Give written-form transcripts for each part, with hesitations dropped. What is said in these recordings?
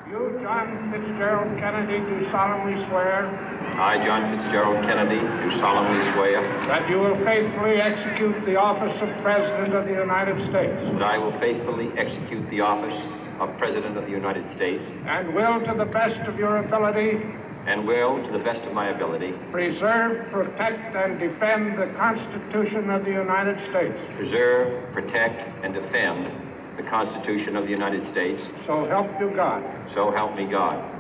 You, John Fitzgerald Kennedy, do solemnly swear. I, John Fitzgerald Kennedy, do solemnly swear. That you will faithfully execute the office of President of the United States. That I will faithfully execute the office of President of the United States. And will, to the best of your ability. And will, to the best of my ability. Preserve, protect, and defend the Constitution of the United States. Preserve, protect, and defend the Constitution of the United States. So help you God. So help me God.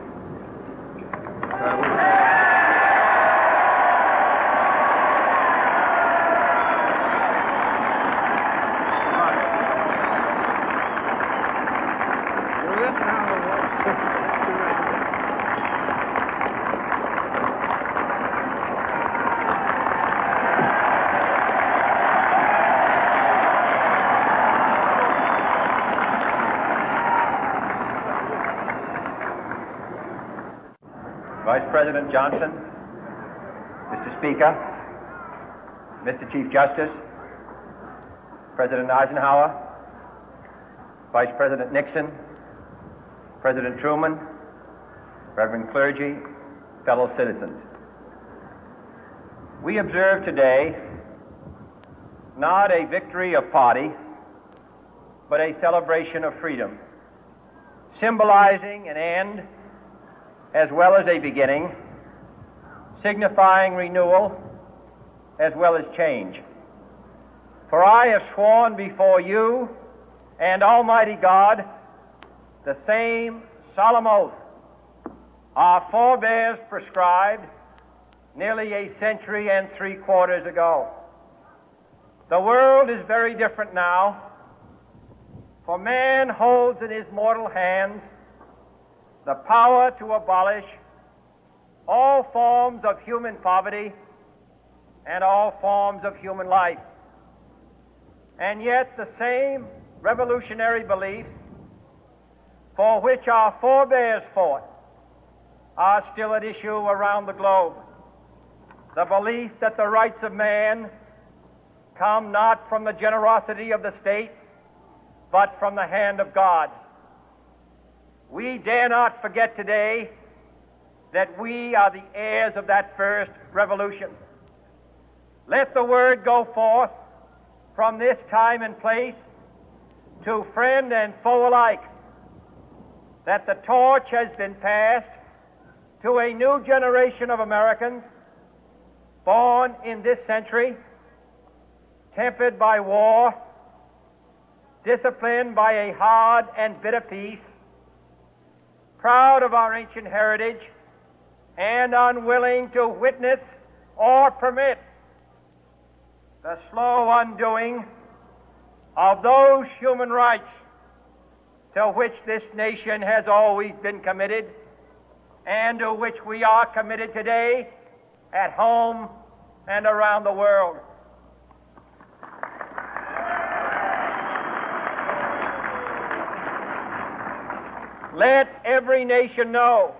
Vice President Johnson, Mr. Speaker, Mr. Chief Justice, President Eisenhower, Vice President Nixon, President Truman, Reverend clergy, fellow citizens. We observe today not a victory of party, but a celebration of freedom, symbolizing an end as well as a beginning, signifying renewal as well as change. For I have sworn before you and Almighty God the same solemn oath our forebears prescribed nearly a century and 3/4 ago. The world is very different now, for man holds in his mortal hands the power to abolish all forms of human poverty and all forms of human life. And yet the same revolutionary beliefs for which our forebears fought are still at issue around the globe. The belief that the rights of man come not from the generosity of the state, but from the hand of God. We dare not forget today that we are the heirs of that first revolution. Let the word go forth from this time and place to friend and foe alike that the torch has been passed to a new generation of Americans born in this century, tempered by war, disciplined by a hard and bitter peace, proud of our ancient heritage, and unwilling to witness or permit the slow undoing of those human rights to which this nation has always been committed and to which we are committed today at home and around the world. Let every nation know,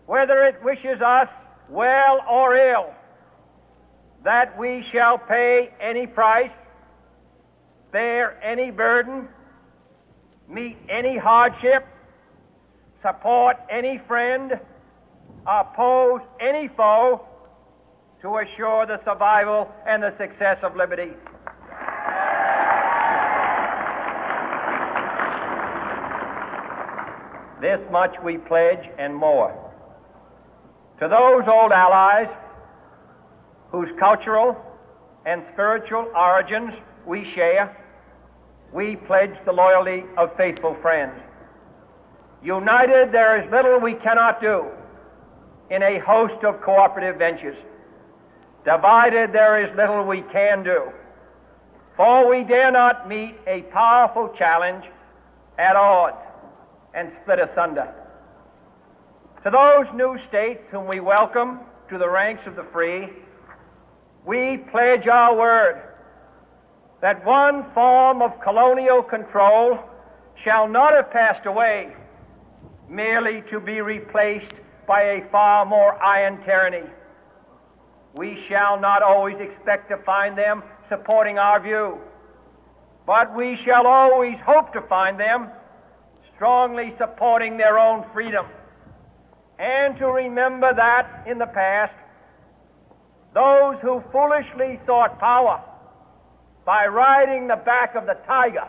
whether it wishes us well or ill, that we shall pay any price, bear any burden, meet any hardship, support any friend, oppose any foe to assure the survival and the success of liberty. This much we pledge and more. To those old allies whose cultural and spiritual origins we share, we pledge the loyalty of faithful friends. United, there is little we cannot do in a host of cooperative ventures. Divided, there is little we can do, for we dare not meet a powerful challenge at odds and split asunder. To those new states whom we welcome to the ranks of the free, we pledge our word that one form of colonial control shall not have passed away, merely to be replaced by a far more iron tyranny. We shall not always expect to find them supporting our view, but we shall always hope to find them strongly supporting their own freedom, and to remember that in the past, those who foolishly sought power by riding the back of the tiger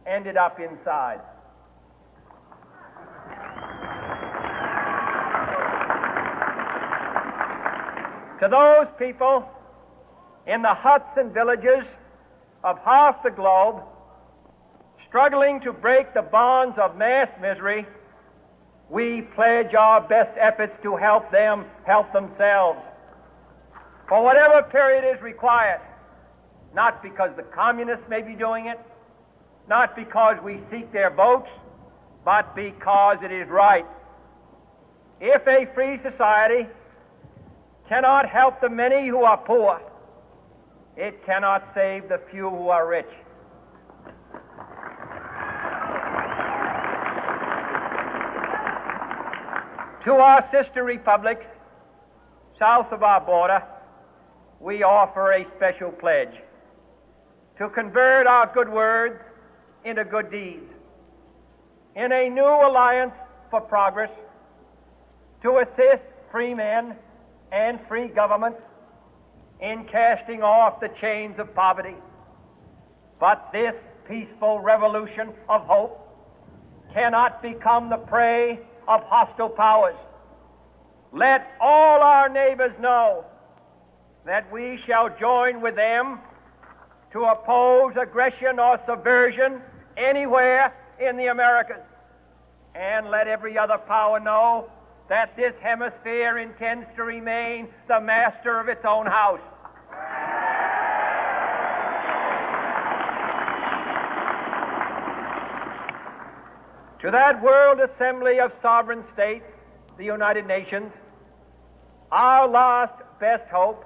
ended up inside. To those people in the huts and villages of half the globe struggling to break the bonds of mass misery, we pledge our best efforts to help them help themselves for whatever period is required, not because the communists may be doing it, not because we seek their votes, but because it is right. If a free society cannot help the many who are poor, it cannot save the few who are rich. To our sister republics south of our border, we offer a special pledge to convert our good words into good deeds, in a new alliance for progress, to assist free men and free governments in casting off the chains of poverty. But this peaceful revolution of hope cannot become the prey of hostile powers. Let all our neighbors know that we shall join with them to oppose aggression or subversion anywhere in the Americas. And let every other power know that this hemisphere intends to remain the master of its own house. To that World Assembly of Sovereign States, the United Nations, our last best hope,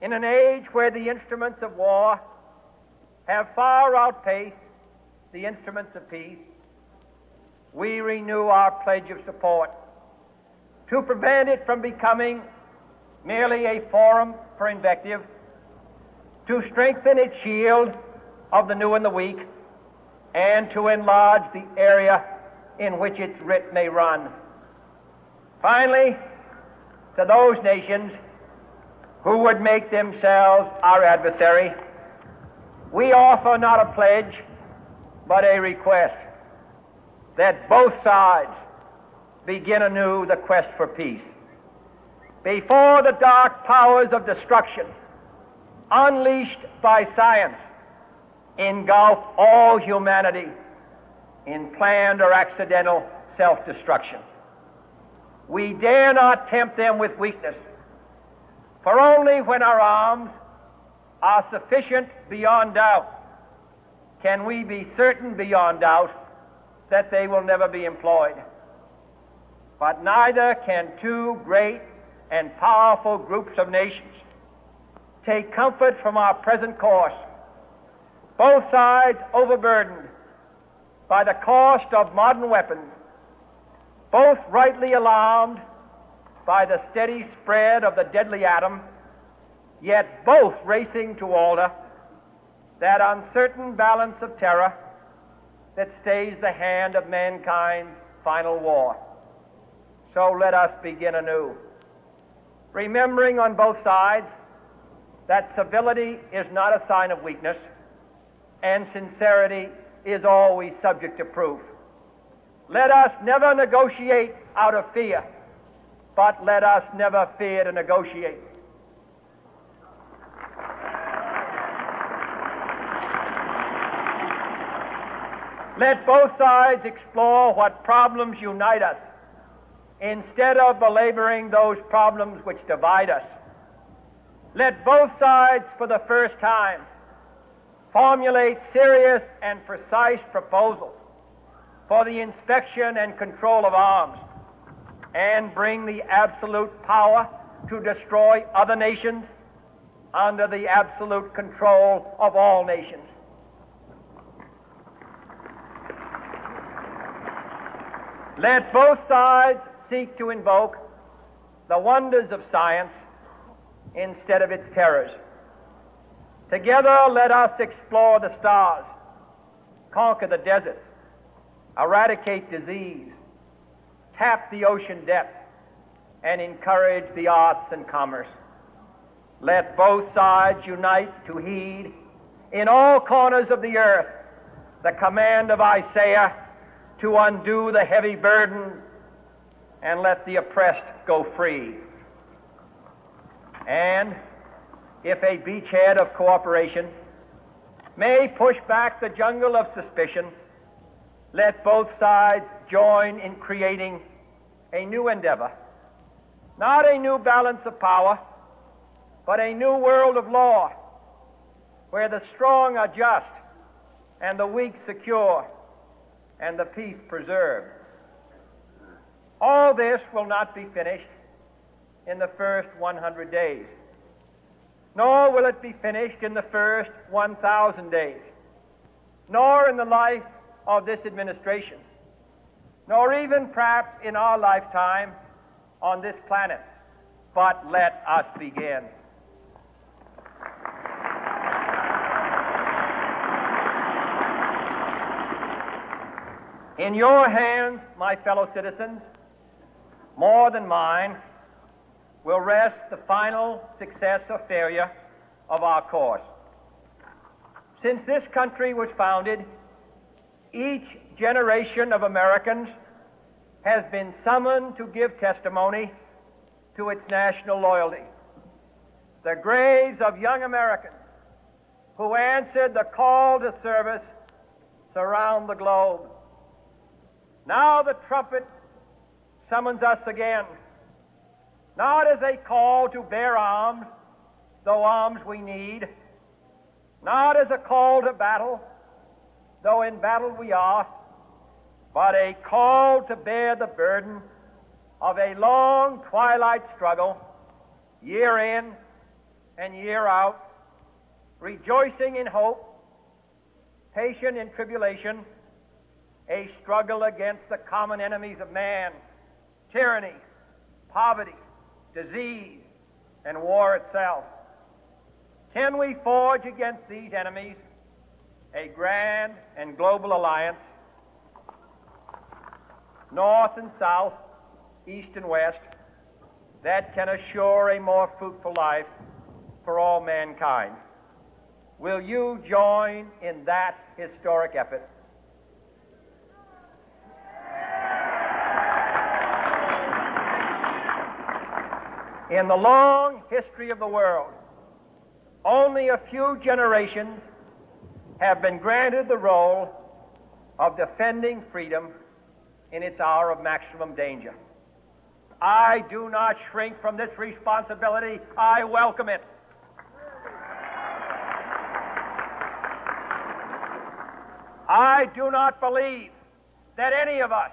in an age where the instruments of war have far outpaced the instruments of peace, we renew our pledge of support to prevent it from becoming merely a forum for invective, to strengthen its shield of the new and the weak, and to enlarge the area in which its writ may run. Finally, to those nations who would make themselves our adversary, we offer not a pledge, but a request that both sides begin anew the quest for peace. Before the dark powers of destruction, unleashed by science, engulf all humanity in planned or accidental self-destruction, we dare not tempt them with weakness, for only when our arms are sufficient beyond doubt can we be certain beyond doubt that they will never be employed. But neither can two great and powerful groups of nations take comfort from our present course, both sides overburdened by the cost of modern weapons, both rightly alarmed by the steady spread of the deadly atom, yet both racing to alter that uncertain balance of terror that stays the hand of mankind's final war. So let us begin anew, remembering on both sides that civility is not a sign of weakness, and sincerity is always subject to proof. Let us never negotiate out of fear, but let us never fear to negotiate. Let both sides explore what problems unite us, instead of belaboring those problems which divide us. Let both sides, for the first time, formulate serious and precise proposals for the inspection and control of arms, and bring the absolute power to destroy other nations under the absolute control of all nations. Let both sides seek to invoke the wonders of science instead of its terrors. Together, let us explore the stars, conquer the deserts, eradicate disease, tap the ocean depth, and encourage the arts and commerce. Let both sides unite to heed in all corners of the earth the command of Isaiah to undo the heavy burden and let the oppressed go free. And if a beachhead of cooperation may push back the jungle of suspicion, let both sides join in creating a new endeavor, not a new balance of power, but a new world of law, where the strong are just and the weak secure and the peace preserved. All this will not be finished in the first 100 days, nor will it be finished in the first 1,000 days, nor in the life of this administration, nor even perhaps in our lifetime on this planet. But let us begin. In your hands, my fellow citizens, more than mine, will rest the final success or failure of our course. Since this country was founded, each generation of Americans has been summoned to give testimony to its national loyalty. The graves of young Americans who answered the call to service surround the globe. Now the trumpet summons us again, not as a call to bear arms, though arms we need, not as a call to battle, though in battle we are, but a call to bear the burden of a long twilight struggle, year in and year out, rejoicing in hope, patient in tribulation, a struggle against the common enemies of man, tyranny, poverty, disease, and war itself. Can we forge against these enemies a grand and global alliance, north and south, east and west, that can assure a more fruitful life for all mankind? Will you join in that historic effort? In the long history of the world, only a few generations have been granted the role of defending freedom in its hour of maximum danger. I do not shrink from this responsibility. I welcome it. I do not believe that any of us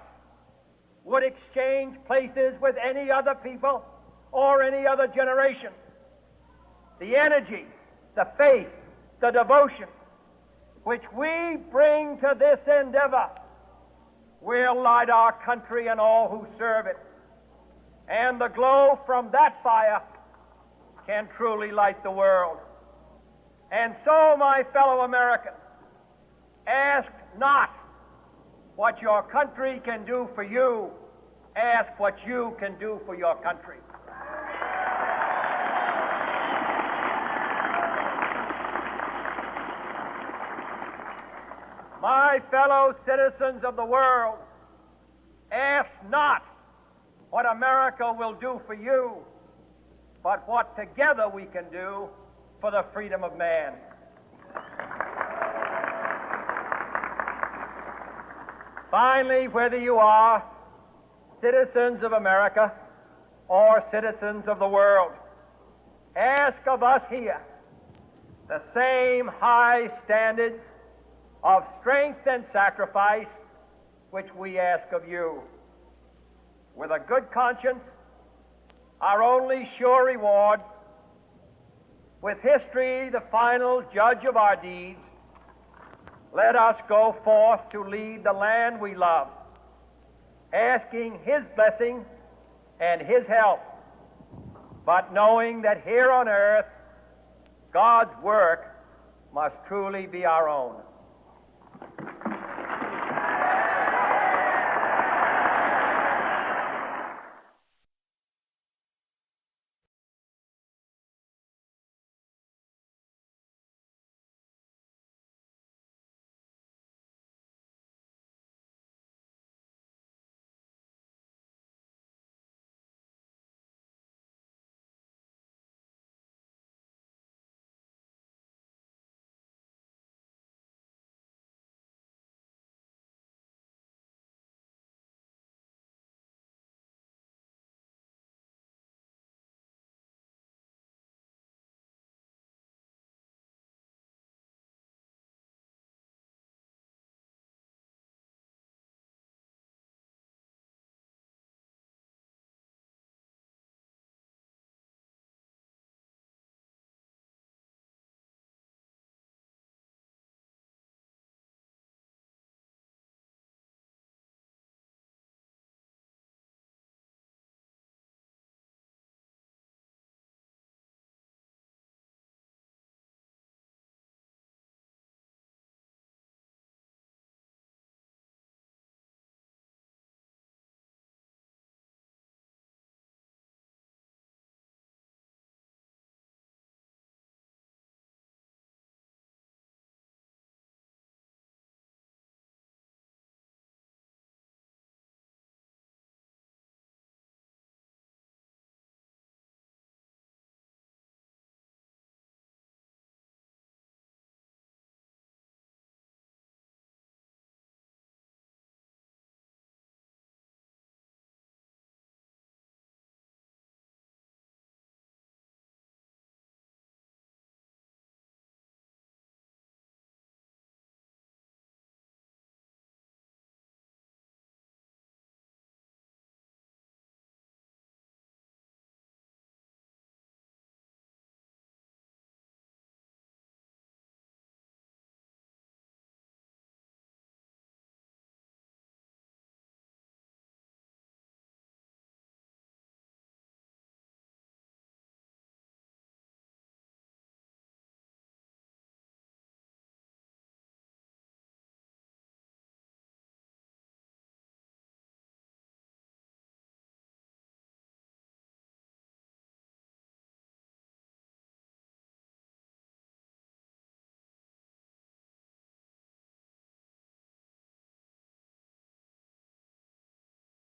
would exchange places with any other people or any other generation. The energy, the faith, the devotion which we bring to this endeavor will light our country and all who serve it. And the glow from that fire can truly light the world. And so, my fellow Americans, ask not what your country can do for you. Ask what you can do for your country. My fellow citizens of the world, ask not what America will do for you, but what together we can do for the freedom of man. Finally, whether you are citizens of America or citizens of the world, ask of us here the same high standards of strength and sacrifice which we ask of you. With a good conscience, our only sure reward, with history the final judge of our deeds, let us go forth to lead the land we love, asking His blessing and His help, but knowing that here on earth God's work must truly be our own.